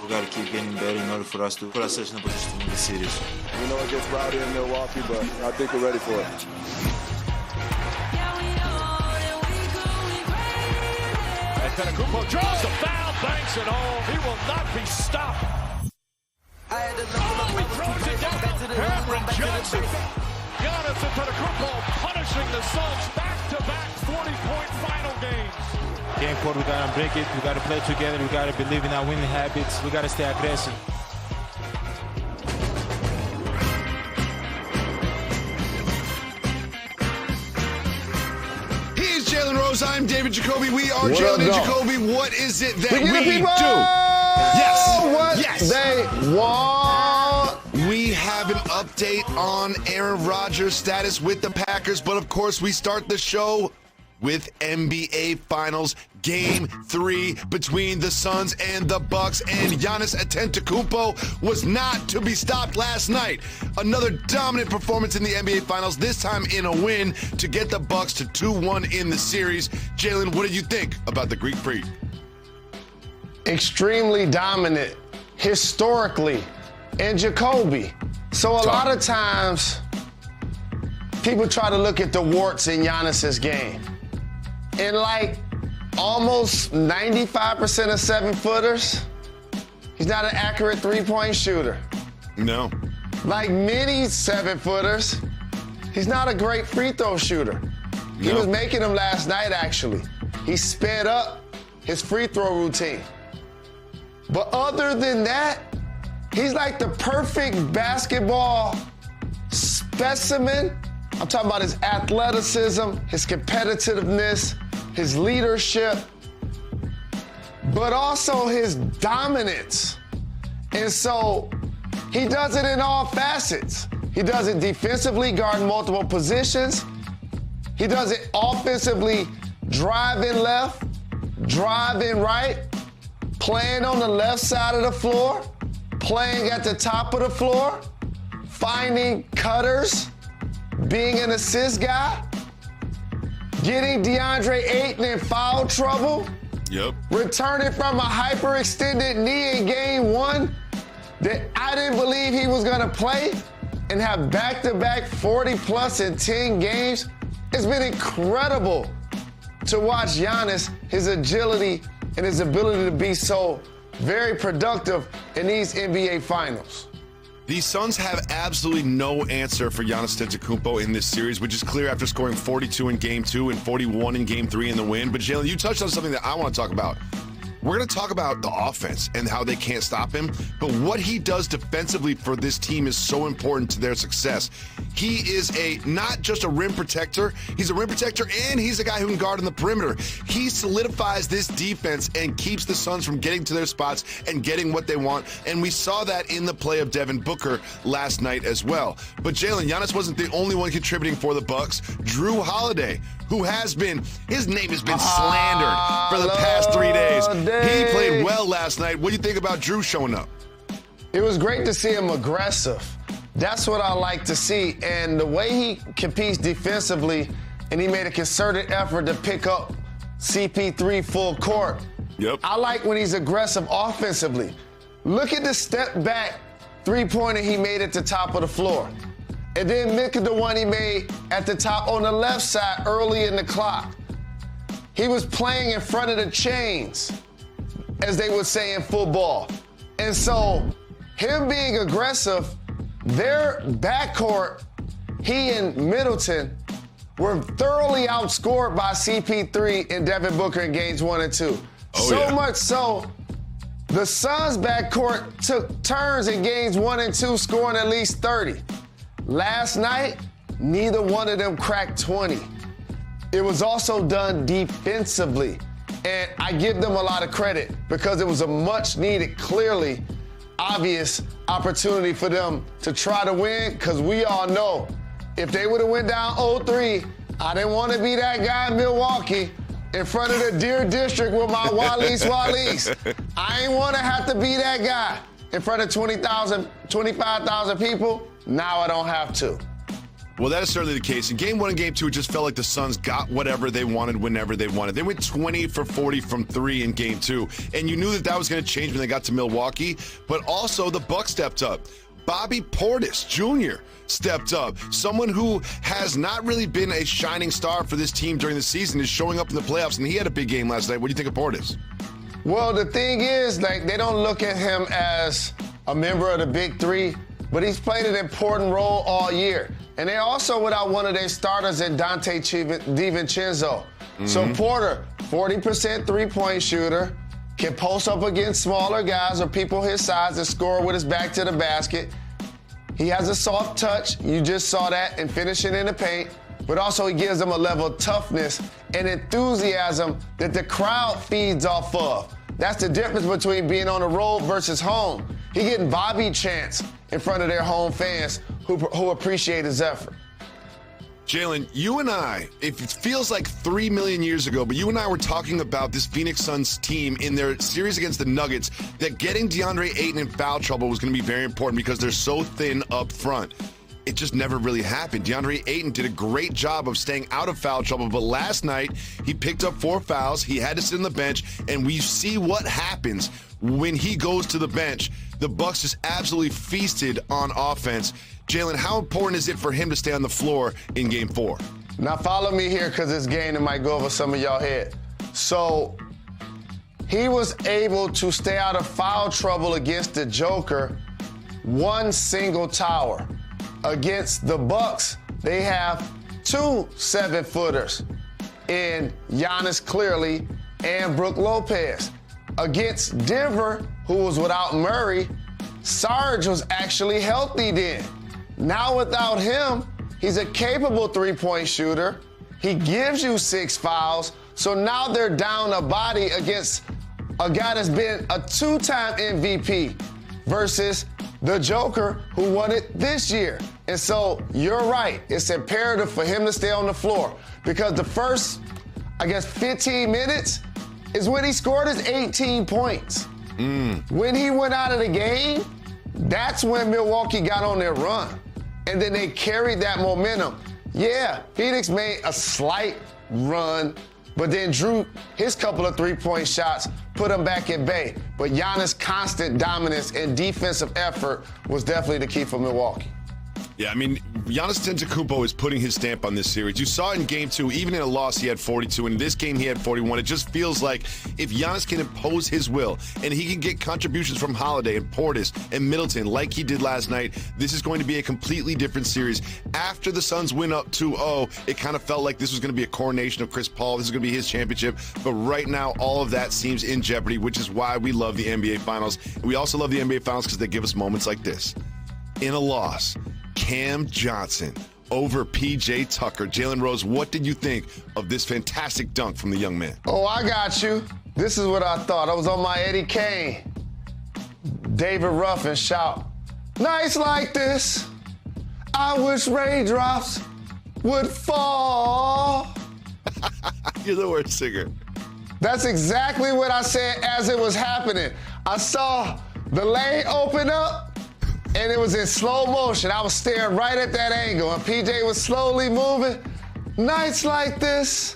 We got to keep getting better in order for us to put ourselves in a position to win the series. We know it gets rowdy in Milwaukee, but I think we're ready for it. Antetokounmpo draws the foul, banks it home. He will not be stopped. He throws it down. Cameron Johnson. Giannis Antetokounmpo punishing the Suns back-to-back 40-point final games. Game court, we got to break it. We got to play together. We got to believe in our winning habits. We got to stay aggressive. He's Jalen Rose. I'm David Jacoby. We are Jalen and Jacoby. What is it that we do? Yes. They want. We have an update on Aaron Rodgers' status with the Packers, but of course we start the show with NBA Finals Game 3 between the Suns and the Bucks, and Giannis Antetokounmpo was not to be stopped last night. Another dominant performance in the NBA Finals, this time in a win to get the Bucks to 2-1 in the series. Jalen, what did you think about the Greek Freak? Extremely dominant, historically, and Jacoby. So a lot of times, people try to look at the warts in Giannis's game. And like almost 95% of seven-footers, he's not an accurate three-point shooter. No. Like many seven-footers, he's not a great free throw shooter. He was making them last night, actually. He sped up his free throw routine. But other than that, he's like the perfect basketball specimen. I'm talking about his athleticism, his competitiveness, his leadership, but also his dominance. And so he does it in all facets. He does it defensively, guarding multiple positions. He does it offensively, driving left, driving right, playing on the left side of the floor, playing at the top of the floor, finding cutters, being an assist guy, getting DeAndre Ayton in foul trouble, returning from a hyperextended knee in game 1 that I didn't believe he was going to play, and have back-to-back 40-plus in 10 games. It's been incredible to watch Giannis, his agility, and his ability to be so very productive in these NBA Finals. The Suns have absolutely no answer for Giannis Antetokounmpo in this series, which is clear after scoring 42 in Game 2 and 41 in Game 3 in the win. But Jalen, you touched on something that I want to talk about. We're going to talk about the offense and how they can't stop him, but what he does defensively for this team is so important to their success. He is not just a rim protector, he's a rim protector and he's a guy who can guard on the perimeter. He solidifies this defense and keeps the Suns from getting to their spots and getting what they want, and we saw that in the play of Devin Booker last night as well. But Jalen, Giannis wasn't the only one contributing for the Bucks. Drew Holiday, who his name has been slandered for the past 3 days. He played well last night. What do you think about Drew showing up? It was great to see him aggressive. That's what I like to see. And the way he competes defensively, and he made a concerted effort to pick up CP3 full court. I like when he's aggressive offensively. Look at the step back three-pointer he made at the top of the floor. And then look at the one he made at the top on the left side early in the clock. He was playing in front of the chains, as they would say in football. And so him being aggressive, their backcourt, he and Middleton, were thoroughly outscored by CP3 and Devin Booker in games 1 and 2. Much so, the Suns' backcourt took turns in games 1 and 2, scoring at least 30. Last night, neither one of them cracked 20. It was also done defensively. And I give them a lot of credit because it was a much-needed, clearly obvious opportunity for them to try to win, because we all know if they would have went down 0-3, I didn't want to be that guy in Milwaukee in front of the Deer District with my Walis. I ain't want to have to be that guy in front of 20,000, 25,000 people. Now I don't have to. Well, that is certainly the case. In Game 1 and Game 2, it just felt like the Suns got whatever they wanted whenever they wanted. They went 20 for 40 from 3 in Game 2, and you knew that was going to change when they got to Milwaukee, but also the Bucks stepped up. Bobby Portis Jr. stepped up. Someone who has not really been a shining star for this team during the season is showing up in the playoffs, and he had a big game last night. What do you think of Portis? Well, the thing is, like, they don't look at him as a member of the Big Three, but he's played an important role all year. And they also without one of their starters in Dante DiVincenzo. So Porter, 40% three-point shooter, can post up against smaller guys or people his size and score with his back to the basket. He has a soft touch. You just saw that in finishing in the paint. But also he gives them a level of toughness and enthusiasm that the crowd feeds off of. That's the difference between being on the road versus home. He getting Bobby chants in front of their home fans who appreciate his effort. Jalen, you and I, it feels like 3 million years ago, but you and I were talking about this Phoenix Suns team in their series against the Nuggets, that getting DeAndre Ayton in foul trouble was going to be very important because they're so thin up front. It just never really happened. DeAndre Ayton did a great job of staying out of foul trouble, but last night he picked up 4 fouls. He had to sit on the bench, and we see what happens when he goes to the bench. The Bucks just absolutely feasted on offense. Jalen, how important is it for him to stay on the floor in Game 4? Now follow me here because this game that might go over some of y'all head. So he was able to stay out of foul trouble against the Joker, one single tower. Against the Bucks, they have 2 7-footers in Giannis Clearly and Brook Lopez. Against Denver, who was without Murray, Sarge was actually healthy then. Now without him, he's a capable three-point shooter. He gives you 6 fouls. So now they're down a body against a guy that's been a 2-time MVP versus the Joker who won it this year. And so you're right. It's imperative for him to stay on the floor because the first, 15 minutes is when he scored his 18 points. When he went out of the game, that's when Milwaukee got on their run. And then they carried that momentum. Yeah, Phoenix made a slight run, but then drew his couple of three-point shots, put him back at bay. But Giannis' constant dominance and defensive effort was definitely the key for Milwaukee. Yeah, I mean, Giannis Antetokounmpo is putting his stamp on this series. You saw in Game 2, even in a loss, he had 42. In this game, he had 41. It just feels like if Giannis can impose his will and he can get contributions from Holiday and Portis and Middleton like he did last night, this is going to be a completely different series. After the Suns win up 2-0, it kind of felt like this was going to be a coronation of Chris Paul. This is going to be his championship. But right now, all of that seems in jeopardy, which is why we love the NBA Finals. We also love the NBA Finals because they give us moments like this. In a loss, Cam Johnson over P.J. Tucker. Jalen Rose, what did you think of this fantastic dunk from the young man? Oh, I got you. This is what I thought. I was on my Eddie Kane, David Ruffin shout, "Nights like this, I wish raindrops would fall." You're the worst singer. That's exactly what I said as it was happening. I saw the lane open up, and it was in slow motion. I was staring right at that angle, and PJ was slowly moving. Nights like this.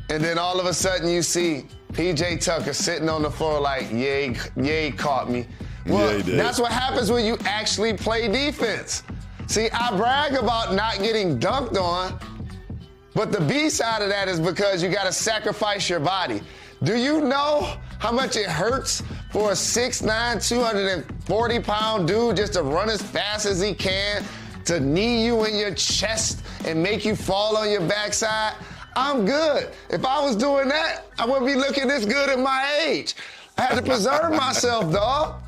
And then all of a sudden you see PJ Tucker sitting on the floor like, yeah, he caught me. Well, yeah, he did. That's what happens when you actually play defense. See, I brag about not getting dunked on, but the B side of that is because you got to sacrifice your body. Do you know how much it hurts for a 6'9", 240-pound dude just to run as fast as he can, to knee you in your chest and make you fall on your backside? I'm good. If I was doing that, I wouldn't be looking this good at my age. I had to preserve myself, dog.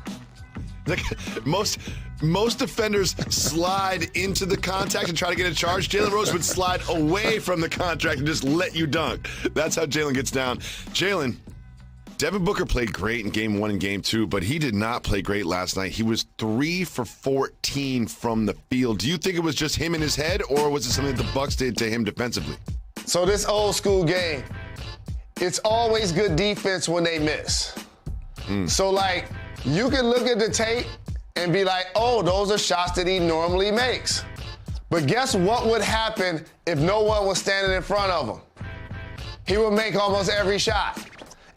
Most defenders slide into the contact and try to get a charge. Jalen Rose would slide away from the contact and just let you dunk. That's how Jalen gets down. Jalen, Devin Booker played great in Game 1 and Game 2, but he did not play great last night. He was 3 for 14 from the field. Do you think it was just him in his head, or was it something that the Bucks did to him defensively? So this old school game, it's always good defense when they miss. So, like, you can look at the tape and be like, oh, those are shots that he normally makes. But guess what would happen if no one was standing in front of him? He would make almost every shot.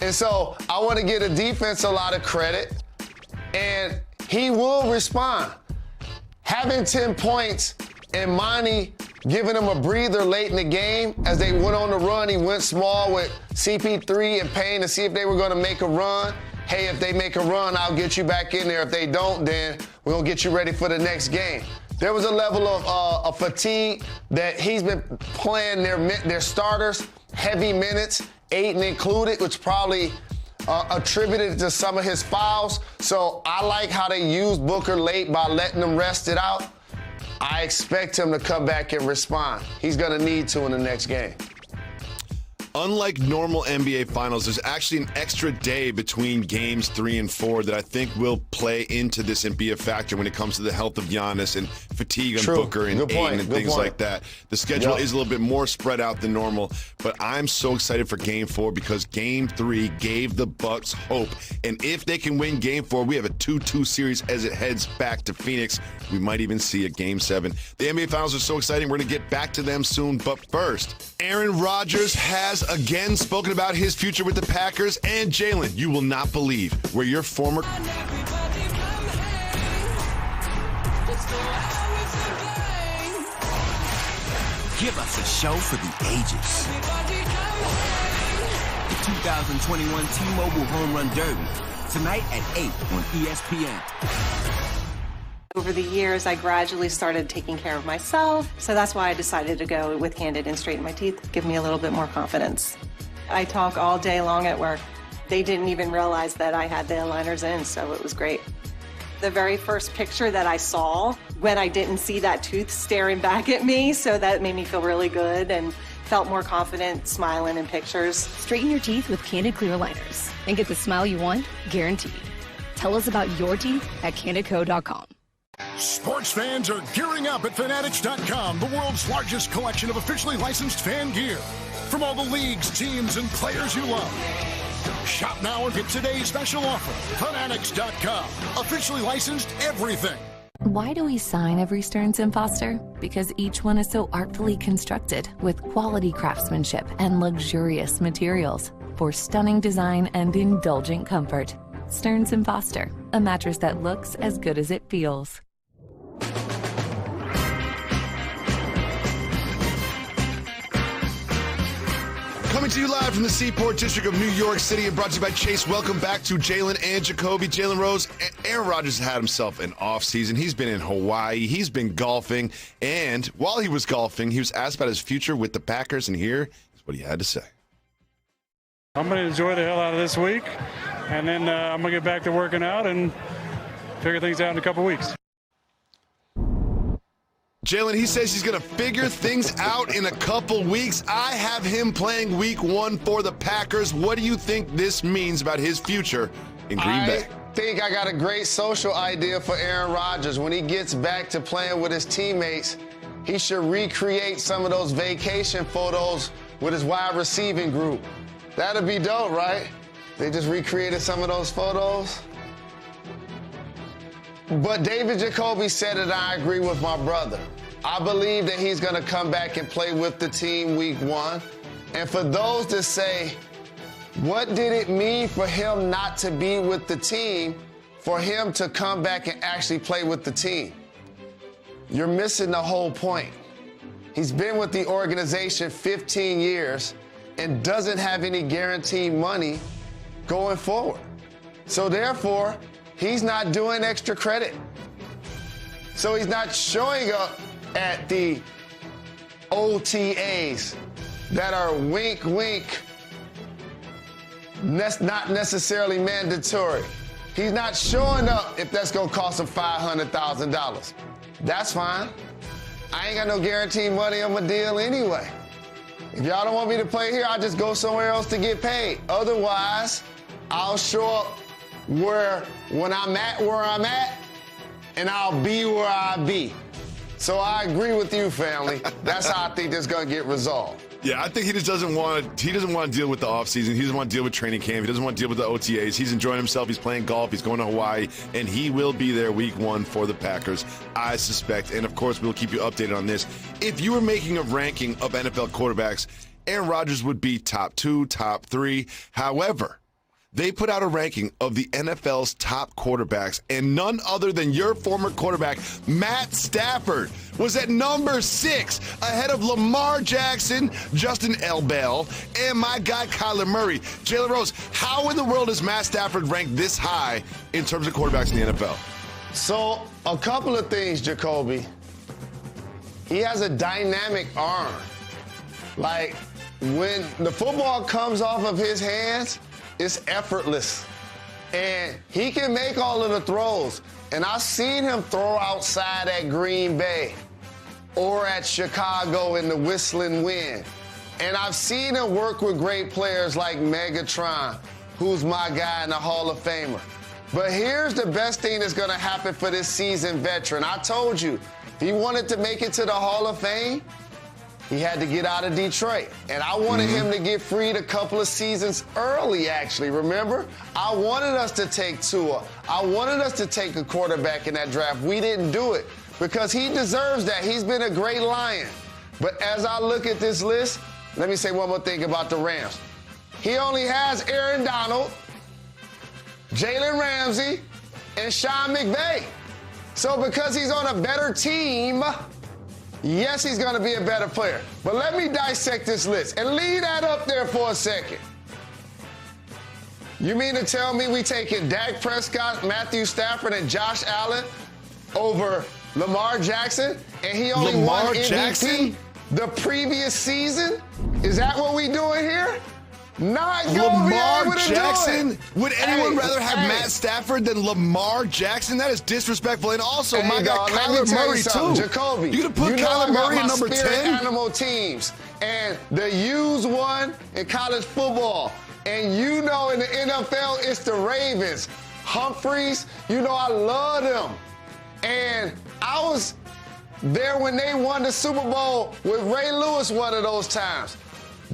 And so I want to give the defense a lot of credit, and he will respond. Having 10 points and Monty giving him a breather late in the game as they went on the run, he went small with CP3 and Payne to see if they were going to make a run. Hey, if they make a run, I'll get you back in there. If they don't, then we're going to get you ready for the next game. There was a level of fatigue that he's been playing their starters, heavy minutes, Ayton included, which probably attributed to some of his fouls. So I like how they used Booker late by letting him rest it out. I expect him to come back and respond. He's going to need to in the next game. Unlike normal NBA Finals, there's actually an extra day between games 3 and 4 that I think will play into this and be a factor when it comes to the health of Giannis and fatigue on Booker and Ayton and things like that. The schedule is a little bit more spread out than normal, but I'm so excited for Game 4 because Game 3 gave the Bucks hope. And if they can win Game 4, we have a 2-2 series as it heads back to Phoenix. We might even see a Game 7. The NBA Finals are so exciting. We're going to get back to them soon, but first, Aaron Rodgers has again spoken about his future with the Packers. And Jalen, you will not believe where your former give us a show for the ages. The 2021 T-Mobile Home Run Derby, tonight at 8 on ESPN. Over the years, I gradually started taking care of myself, so that's why I decided to go with Candid and straighten my teeth, give me a little bit more confidence. I talk all day long at work. They didn't even realize that I had the aligners in, so it was great. The very first picture that I saw when I didn't see that tooth staring back at me, so that made me feel really good and felt more confident smiling in pictures. Straighten your teeth with Candid Clear Aligners and get the smile you want, guaranteed. Tell us about your teeth at candidco.com. Sports fans are gearing up at Fanatics.com, the world's largest collection of officially licensed fan gear. From all the leagues, teams, and players you love. Shop now and get today's special offer. Fanatics.com, officially licensed everything. Why do we sign every Stearns & Foster? Because each one is so artfully constructed with quality craftsmanship and luxurious materials for stunning design and indulgent comfort. Stearns & Foster, a mattress that looks as good as it feels. Coming to you live from the Seaport District of New York City and brought to you by Chase. Welcome back to Jalen and Jacoby. Jalen Rose, Aaron Rodgers had himself an off season. He's been in Hawaii. He's been golfing. And while he was golfing, he was asked about his future with the Packers. And here is what he had to say. I'm going to enjoy the hell out of this week. And then I'm going to get back to working out and figure things out in a couple weeks. Jalen, he says he's going to figure things out in a couple weeks. I have him playing week 1 for the Packers. What do you think this means about his future in Green Bay? I think I got a great social idea for Aaron Rodgers. When he gets back to playing with his teammates, he should recreate some of those vacation photos with his wide receiving group. That'd be dope, right? They just recreated some of those photos. But David Jacoby said it, and I agree with my brother. I believe that he's going to come back and play with the team week 1. And for those that say, what did it mean for him not to be with the team, for him to come back and actually play with the team? You're missing the whole point. He's been with the organization 15 years and doesn't have any guaranteed money going forward. So therefore, he's not doing extra credit. So he's not showing up at the OTAs that are wink, wink, not necessarily mandatory. He's not showing up if that's going to cost him $500,000. That's fine. I ain't got no guaranteed money on my deal anyway. If y'all don't want me to play here, I'll just go somewhere else to get paid. Otherwise, I'll show up when I'm at where I'm at, and I'll be where I be. So I agree with you, family. That's how I think this is going to get resolved. Yeah, I think he just doesn't want to deal with the offseason. He doesn't want to deal with training camp. He doesn't want to deal with the OTAs. He's enjoying himself. He's playing golf. He's going to Hawaii, and he will be there week 1 for the Packers, I suspect. And, of course, we'll keep you updated on this. If you were making a ranking of NFL quarterbacks, Aaron Rodgers would be top 2, top 3. However, they put out a ranking of the NFL's top quarterbacks, and none other than your former quarterback, Matt Stafford, was at number 6, ahead of Lamar Jackson, Justin Bell, and my guy, Kyler Murray. Jalen Rose, how in the world is Matt Stafford ranked this high in terms of quarterbacks in the NFL? So, a couple of things, Jacoby. He has a dynamic arm. Like, when the football comes off of his hands, it's effortless. And he can make all of the throws. And I've seen him throw outside at Green Bay or at Chicago in the whistling wind. And I've seen him work with great players like Megatron, who's my guy in the Hall of Famer. But here's the best thing that's going to happen for this seasoned veteran. I told you, if he wanted to make it to the Hall of Fame, he had to get out of Detroit. And I wanted him to get freed a couple of seasons early, actually. Remember? I wanted us to take Tua. I wanted us to take a quarterback in that draft. We didn't do it because he deserves that. He's been a great Lion. But as I look at this list, let me say one more thing about the Rams. He only has Aaron Donald, Jalen Ramsey, and Sean McVay. So because he's on a better team, yes, he's going to be a better player. But let me dissect this list and leave that up there for a second. You mean to tell me we taking Dak Prescott, Matthew Stafford, and Josh Allen over Lamar Jackson, and he only won MVP the previous season? Is that what we doing here? Not Lamar Jackson? Would anyone rather have Matt Stafford than Lamar Jackson? That is disrespectful. And also, my guy, Kyler Murray, too. Jacoby, you going to put Kyler Murray at number 10? Animal teams. And the U's won in college football. And you know in the NFL, it's the Ravens. Humphreys, you know I love them. And I was there when they won the Super Bowl with Ray Lewis one of those times.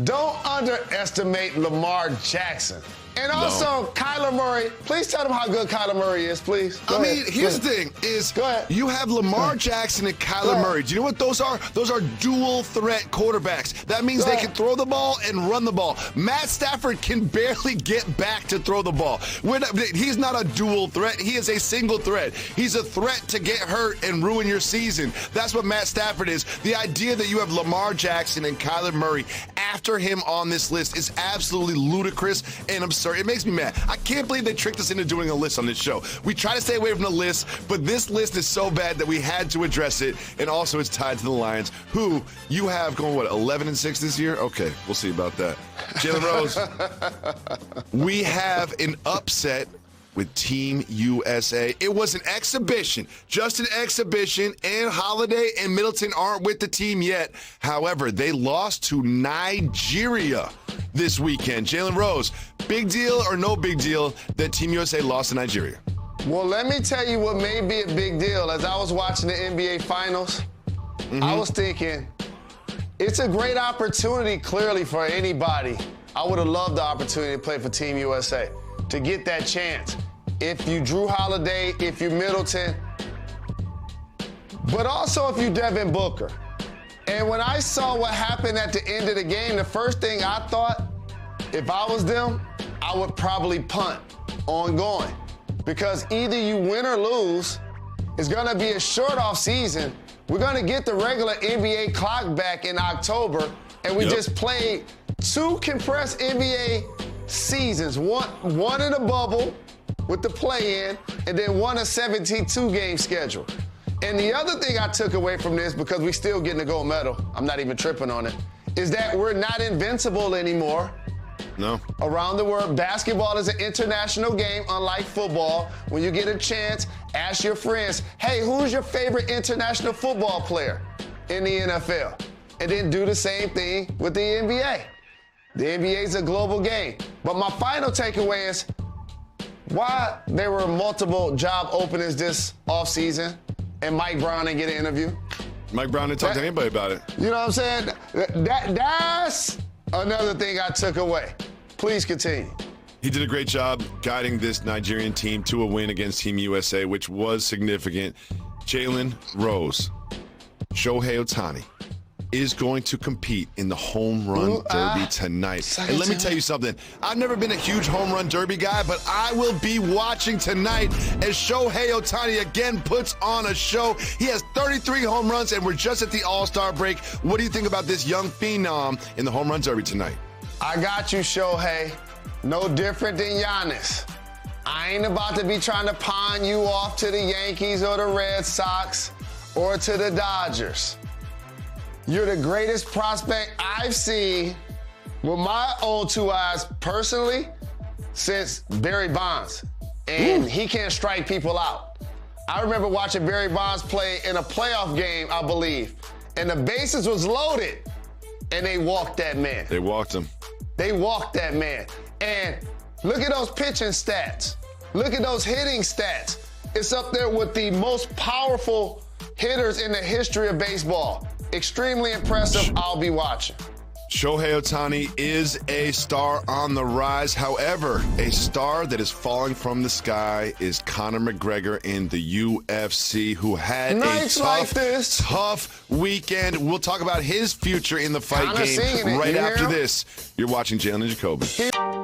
Don't underestimate Lamar Jackson. And also, Kyler Murray, please tell them how good Kyler Murray is, please. I mean, here's the thing, is you have Lamar Jackson and Kyler Murray. Do you know what those are? Those are dual threat quarterbacks. That means they can throw the ball and run the ball. Matt Stafford can barely get back to throw the ball. He's not a dual threat. He is a single threat. He's a threat to get hurt and ruin your season. That's what Matt Stafford is. The idea that you have Lamar Jackson and Kyler Murray after him on this list is absolutely ludicrous and absurd. It makes me mad. I can't believe they tricked us into doing a list on this show. We try to stay away from the list, but this list is so bad that we had to address it. And also, it's tied to the Lions, who you have going, 11-6 this year? Okay, we'll see about that. Jalen Rose, we have an upset with Team USA. It was an exhibition, just an exhibition, and Holiday and Middleton aren't with the team yet. However, they lost to Nigeria this weekend. Jalen Rose, big deal or no big deal that Team USA lost to Nigeria? Well, let me tell you what may be a big deal. As I was watching the NBA Finals, I was thinking, it's a great opportunity, clearly, for anybody. I would have loved the opportunity to play for Team USA, to get that chance. If you Drew Holiday, if you Middleton, but also if you Devin Booker. And when I saw what happened at the end of the game, the first thing I thought, if I was them, I would probably punt on going. Because either you win or lose, it's going to be a short off season. We're going to get the regular NBA clock back in October, and we just played 2 compressed NBA seasons, one in a bubble with the play-in, and then one a 72-game schedule. And the other thing I took away from this, because we still getting a gold medal, I'm not even tripping on it, is that we're not invincible anymore. No. Around the world, basketball is an international game, unlike football. When you get a chance, ask your friends, hey, who's your favorite international football player in the NFL? And then do the same thing with the NBA. The NBA is a global game. But my final takeaway is why there were multiple job openings this offseason and Mike Brown didn't get an interview. Mike Brown didn't talk to anybody about it. You know what I'm saying? That's another thing I took away. Please continue. He did a great job guiding this Nigerian team to a win against Team USA, which was significant. Jalen Rose, Shohei Ohtani is going to compete in the home run derby tonight. And let me tell you something. I've never been a huge home run derby guy, but I will be watching tonight as Shohei Ohtani again puts on a show. He has 33 home runs, and we're just at the All-Star break. What do you think about this young phenom in the home run derby tonight? I got you, Shohei. No different than Giannis. I ain't about to be trying to pawn you off to the Yankees or the Red Sox or to the Dodgers. You're the greatest prospect I've seen with my own two eyes personally since Barry Bonds. And he can't strike people out. I remember watching Barry Bonds play in a playoff game, I believe, and the bases was loaded, and they walked that man. They walked him. They walked that man. And look at those pitching stats. Look at those hitting stats. It's up there with the most powerful hitters in the history of baseball. Extremely impressive. I'll be watching. Shohei Ohtani is a star on the rise. However, a star that is falling from the sky is Conor McGregor in the UFC, who had tough weekend. We'll talk about his future in the fight game right after this. You're watching Jalen Jacoby.